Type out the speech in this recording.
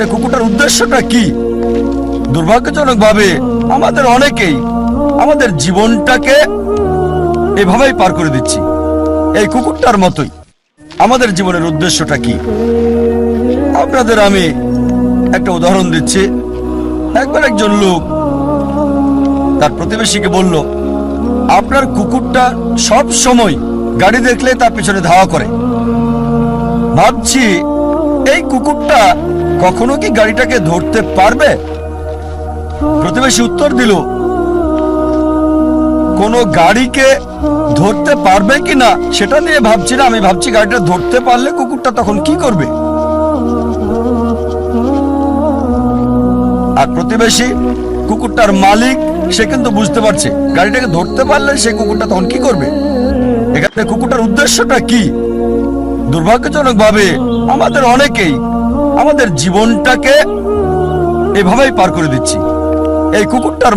কুকুরটার উদ্দেশ্যটা কি? দুর্ভাগ্যজনকভাবে আমাদের অনেকেই আমাদের জীবনটাকে এভাবেই পার করে দিচ্ছি। এই কুকুরটার মতোই আমাদের জীবনের উদ্দেশ্যটা কি? আপনাদের আমি একটা উদাহরণ দিচ্ছি। একবার একজন লোক তার প্রতিবেশীকে বলল, আপনার কুকুরটা সব সময় গাড়ি দেখলে তার পিছনে ধাওয়া করে। ভাবছি এই কুকুরটা কখনো কি গাড়িটাকে ধরতে পারবে? প্রতিবেশী উত্তর দিল, কোনো গাড়িকে ধরতে পারবে কিনা সেটা নিয়ে ভাবছি না, আমি ভাবছি গাড়িটা ধরতে পারলে কুকুরটা তখন কি করবে। আর প্রতিবেশী কুকুরটার মালিক, সে কিন্তু বুঝতে পারছে গাড়িটাকে ধরতে পারলে সে কুকুরটা তখন কি করবে। এখানে কুকুরটার উদ্দেশ্যটা কি? দুর্ভাগ্যজনকভাবে আমাদের অনেকেই আমাদের জীবনটাকে এভাবেই পার করে দিচ্ছি। এই কুকুরটার